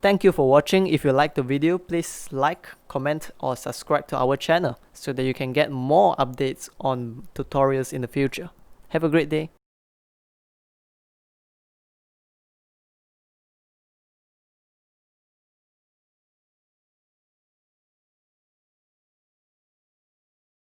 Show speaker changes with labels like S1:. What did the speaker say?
S1: Thank you for watching. If you liked the video, please like, comment or subscribe to our channel so that you can get more updates on tutorials in the future. Have a great day.